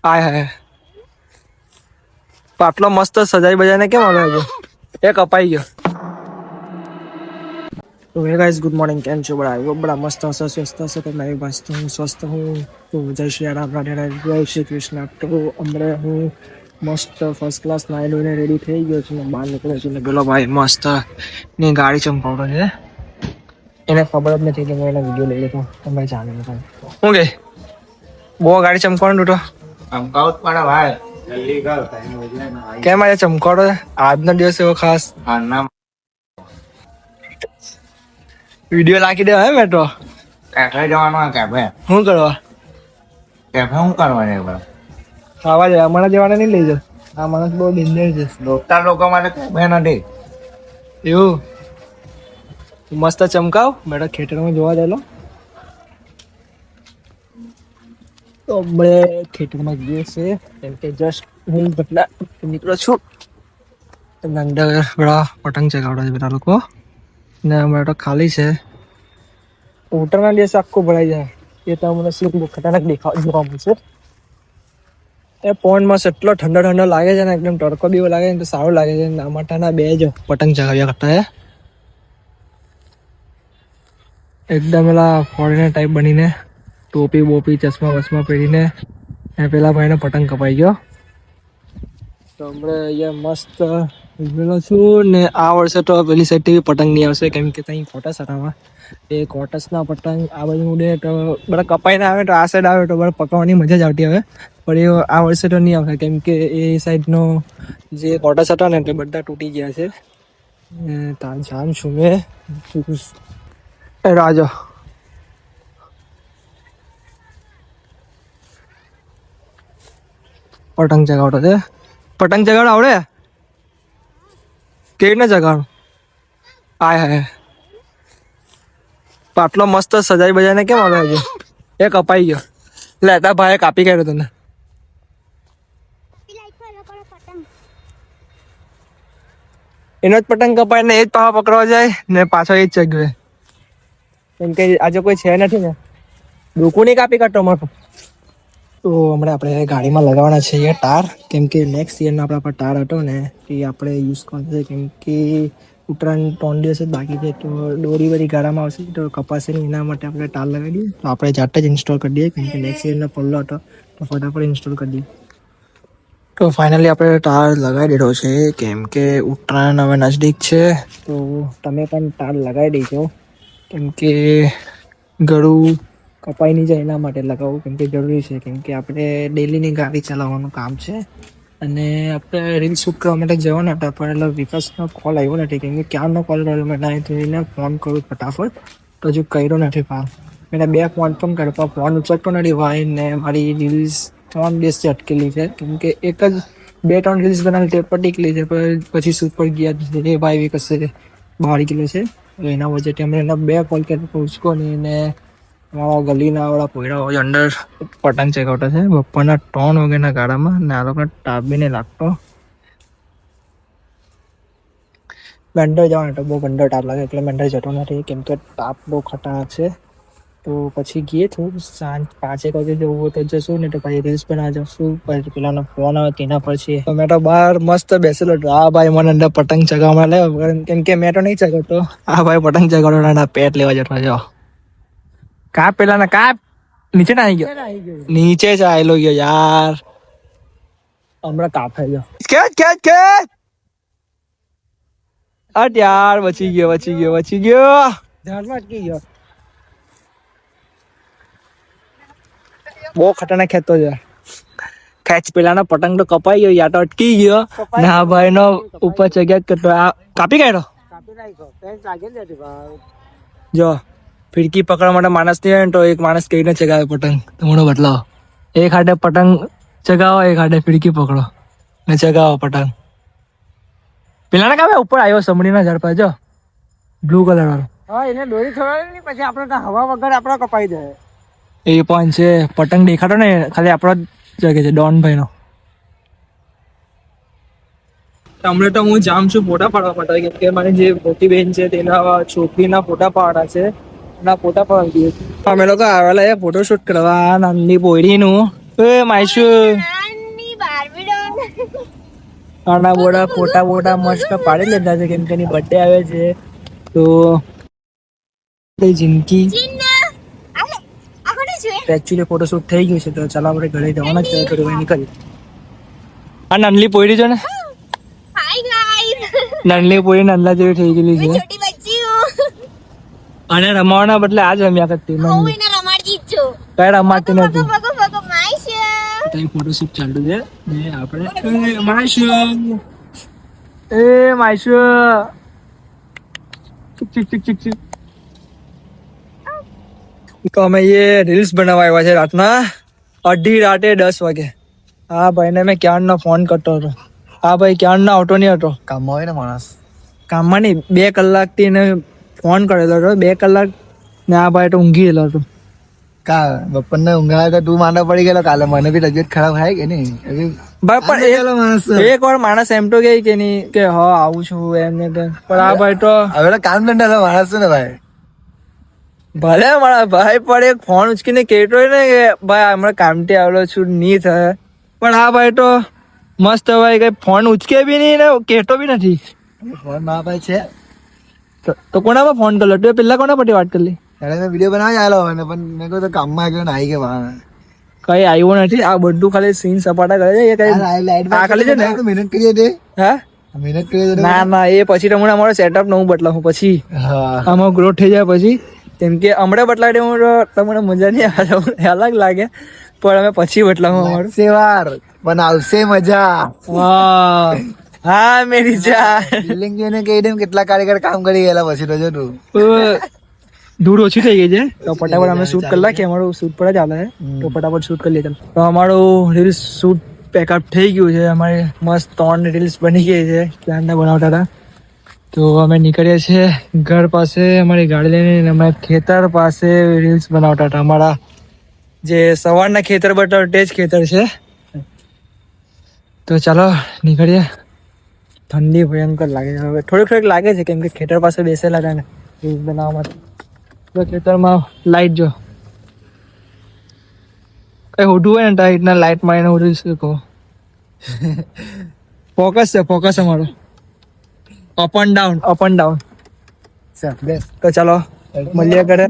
આય હાય પાટલો મસ્ત સજાઈ બજાઈને કેમ આવે છે એ કપાઈ ગયો. તો હે ગાઈસ ગુડ મોર્નિંગ, કેમ છો? બડા મસ્ત હશે, સ્વસ્થ હશે તો મેં મસ્ત હું સ્વસ્થ હું. તો જય શ્રી રામ, રાધે જય શ્રી કૃષ્ણ. તો હમણાં હું મસ્ત ફર્સ્ટ ક્લાસ નાઈ ધોઈને રેડી થઈ ગયો છું ને બહાર નીકળ્યો છું ને પેલો ભાઈ મસ્ત ની ગાડી ચમકાવતો છે. એને ખબર જ નથી કે મેં એનો વિડીયો લઈ લીધો. તમે જાણે શું કે બહુ ગાડી ચમકાવવાનું તો ચમકાવું જ પડે ભાઈ. જલ્દી કર, ટાઈમ વધી જાય ને. કેમ આજે ચમકાવતો છે? આજનો દિવસ એવો ખાસ આના વિડીયો નાખી દે હે મેં તો. કેફે જવાનું હોય કેફે. શું કરવા? કેફે શું કરવા છે ભાઈ? ખાવા જાય. અમારા જવાના નહીં લઈ જાવ. આ માણસ બહુ ડેન્જર છે. દોસ્તાર લોકો માટે કેફે નથી. એવું મસ્ત ચમકાવ. મેં તો ખેતરમાં જોવા જાયલો તો હમણે ખેતરમાં જઈએ છે કેમ કે જસ્ટ હું બદલા નીકળો છું. અંદર બધા પતંગ ચગાવડા છે બધા લોકો ને અમારે તો ખાલી છે. ઉત્તરના દિવસે આખું ભરાઈ જાય એ તો મને શું ખતરનાક જોવા મળશે. એ પવન મસ્ત એટલો ઠંડો ઠંડો લાગે છે ને, એકદમ તડકો બી લાગે ને તો સારું લાગે છે. અમાટાના બે જ પતંગ ચગાવ્યા કરતા હે એકદમ પેલા ફોરેનર ટાઈપ બનીને, ટોપી બોપી ચશ્મા વસમા પહેરીને. પેલા ભાઈને પતંગ કપાઈ ગયો. તો હમણાં અહીંયા મસ્ત ઉભેલો છું ને આ વર્ષે તો પેલી સાઈડથી પતંગ નહીં આવશે કેમ કે ત્યાં કોટસ હટાવવા એ કોટસના પતંગ આ બાજુ ઉડે તો બધા કપાઈ ના આવે તો આ સાઈડ આવે તો બધા પકડવાની મજા જ આવતી હવે. પણ એ આ વર્ષે તો નહીં આવશે કેમ કે એ સાઈડનો જે કોટસ હતા ને તે બધા તૂટી ગયા છે. તાન જામ છું મેં રાજો પતંગ ચગાવતો છે. પતંગ ચગાવડ આવડે? કેવી રીતના ચગાવવાનું? આય હાય પાટલો મસ્ત સજાઈ બજાઈને કેમ આવે છે એ કપાઈ ગયો. લેતા ભાઈ કાપી કાઢ્યો તને. એનો જ પતંગ કપાય ને એ જ પાવા પકડવા જાય ને પાછો એ જ ચગ્યો કેમ કે આજે કોઈ છે નથી ને ડોકું નહીં કાપી કાઢતો અમારું. તો હમણાં આપણે ગાડીમાં લગાવવાના છીએ ટાર કેમ કે નેક્સ્ટ યરનો આપણા પર ટાર હતો ને એ આપણે યુઝ કરશે કેમ કે ઉત્તરાયણ 3 દિવસ જ બાકી છે તો દોરી વળી ગાળામાં આવશે તો કપાશે નહીં. એના માટે આપણે ટાર લગાવી દઈએ તો આપણે જાતે જ ઇન્સ્ટોલ કરી દઈએ કેમ કે નેક્સ્ટ યરનો પલ્લો હતો તો ફટાફટ ઇન્સ્ટોલ કરી દઈએ. તો ફાઇનલી આપણે ટાર લગાવી દીધો છે કેમ કે ઉત્તરાયણ હવે નજદીક છે તો તમે પણ ટાર લગાવી દેજો કેમ કે ગળું કપાઈ નહીં જાય એના માટે લગાવવું કેમ કે જરૂરી છે કેમ કે આપણે ડેલીની ગાડી ચલાવવાનું કામ છે. અને આપણે રીલ શૂટ કરવા માટે જવાના હતા પણ એટલે વિકાસનો કોલ આવ્યો નથી કેમ કે ક્યારનો કોલ કર્યો મેં નાઈ ધોઈને ફોન કરું ફટાફટ તો હજુ કર્યો નથી. મેં 2 ફોન પણ કર્યો પણ ફોન ઉચકતો નથી ભાઈ ને મારી રીલ્સ 3 દિવસથી અટકેલી છે કેમ કે એક જ 2-3 રીલ્સ બનાવી તે પટીકલી છે પછી શૂટ પર ગયા એ ભાઈ કશે બહાર ગયેલો છે એના વચ્ચે અમે એના 2 કોલ કર્યા ઉચકો નહીં ને અમારા ગલીના વાળા પોયરા હોય અંદર પતંગ ચગાવતા છે બપોરના 3 વાગ્યાના ગાળામાં ને આ લોકોને તાપ બી નહીં લાગતો. મેન્ડર જવાનું તો બહુ ગંડો તાપ લાગે એટલે મેન્ડર જતો નથી કેમ કે તાપ બહુ ખતરનાક છે. તો પછી ગઈએ થોડું સાંજ 5-1 વાગે જવું હોય તો જશું ને તો પછી રીલ્સ બનાવવા જશું. પછી પેલાનો ફોન આવે તેના પર છે તો મેં તો બહાર મસ્ત બેસેલો હતો. આ ભાઈ મને અંદર પતંગ ચગાવવા લે કેમ કે મેં તો નહીં ચગાવતો. આ ભાઈ પતંગ ચગાવવાનો પેટ લેવા જતો છે. કાપ પેલા ના કાપ નીચે ના આવી ગયો નીચે જ આવેલો ગયો યાર. હમણાં કાપ થઈ ગયો અટ યાર બચી ગયો ઝાડમાં અટકી ગયો. બહુ ખતરનાક ખેંચતો છે. ખેંચ પેલાના પતંગ તો કપાઈ ગયો યા તો અટકી ગયો ને આ ભાઈ નો ઉપર ચગ્યા કરતો કાપી કાઢ્યો. જો ફિરકી પકડવા માટે માણસ નહીં હોય ને તો એક માણસ કઈ ને ચગાવે પતંગ તમારો બદલાવો. એક હાથે પતંગ ચગાવો એક હાથે ફિરકી પકડો ને ચગાવો પતંગ. પેલા કામે ઉપર આવ્યો સમડીના ઝાડ પર જો બ્લુ કલર વાળો. હા એને દોરી ખવડાવી પછી આપણે હવા વગર આપણે કપાઈ જાય. એ પણ છે પતંગ દેખાતો ને ખાલી આપણો જ જગે છે ડોનભાઈ નો. હમણાં તો હું જામ છું ફોટા પાડવા માટે કેમ કે મારી જે મોટી બેન છે તેના છોકરીના ફોટા પાડવા છે. ના ફોટા પાડી અમે લોકો આવેલા ફોટોશૂટ કરવા નાની પોયરીનું એ માઈશુ નાના બોડા ફોટા બોટા મસ્ત પાડી લીધા છે કેમ કે એની બર્થડે આવે છે તો જિંદગી એકચ્યુઅલી ફોટોશૂટ થઈ ગયું છે તો ચાલો આપણે ઘરે જવાના છે તો નીકળી આ નાનલી પોયડી છે ને નાનલી પોયડી નાનલા જેવી થઈ ગયેલી છે અને રમાવાના બદલે આજ રમ્યા કરતી નાનલી. કઈ રમાતી નથી તો ફોટોશૂટ ચાલુ છે ને આપણે માઈશુ એ માઈશુ ચીક ચીક ચીક ચીક તો અમે ये રીલ્સ બનાવવા આવ્યા છે રાતના 10:30 વાગે. હા ભાઈને મેં ક્યારનો ફોન કરતો હતો. હા ભાઈ ક્યારનો આવતો નહીં હતો. કામમાં હોય ને માણસ. કામમાં નહીં 2 કલાકથી એને ફોન કરેલો હતો 2 કલાક ને આ ભાઈ તો ઊંઘી ગયેલો હતો. કા બપોરને ઊંઘાય તો તું માંદો પડી ગયેલો કાલે મને બી તબિયત ખરાબ થાય કે નહીં પણ એક વાર માણસ એમ તો કહે કે નહીં કે હા આવું છું એમ ને તેમ. પણ આ ભાઈ તો હવે કામ ધંધા માણસ છે ને ભાઈ. ભલે મારા ભાઈ પણ એક ફોન ઉચકીને કહેતો હોય ને કે ભાઈ હમણાં કામથી આવેલો છું નહીં થાય પણ આ ભાઈ તો મસ્ત ભાઈ કઈ ફોન ઉચકે બી નહીં ને કહેતો બી નથી. ફોન મારા ભાઈ છે તો કોના પર ફોન કર્યો તું પેલા કોના પરથી વાત કરી ત્યારે મેં વિડીયો બનાવી આવેલો હોય પણ મેં કહ્યું તો કામમાં ગયો ને આવી ગયો બહાર. કઈ આવ્યો નથી આ બધું ખાલી સીન સપાટા કરે છે એ કઈ આ ખાલી છે ને મહેનત કરી દે. હા મહેનત કરી દે. ના એ પછી તમને અમારો સેટઅપ નવું બદલાવું પછી આમાં ગ્રોથ થઈ જાય પછી કેમ કે હમણાં બદલાડે હું તમને મજા નહીં આવે અલગ લાગે પણ અમે પછી બદલાવું અમારું સેવાર પણ આવશે મજા. હા મેરી જાન બિલ્ડિંગ જોઈને કહી દે કેટલા કારીગર કામ કરી ગયેલા પછી તો જો તું ધૂળ ઓછી થઈ ગઈ છે તો ફટાફટ અમે શૂટ કરી નાખીએ અમારું શૂટ પર જ આવે છે તો ફટાફટ શૂટ કરી લીધા તો અમારું રીલ્સ શૂટ પેકઅપ થઈ ગયું છે અમારી મસ્ત 3 રીલ્સ બની ગઈ છે ક્યારના બનાવતા હતા તો અમે નીકળીએ છીએ ઘર પાસે અમારી ગાડી લઈને અમે ખેતર પાસે રીલ્સ બનાવતા હતા અમારા જે સવારના ખેતર બતાવ તે જ ખેતર છે તો ચાલો નીકળીએ ઠંડી ભયંકર લાગે છે હવે થોડીક લાગે છે કેમ કે ખેતર પાસે બેસેલા હતા ને રીલ્સ બનાવવા માટે તો ખેતરમાં લાઈટ જો કઈ હોડું હોય ને તો રીતના લાઈટ મારીને હું રીલ્સ કહો ફોકસ અમારો અપ એન્ડ ડાઉન બેસ તો ચાલો મળીએ ઘરે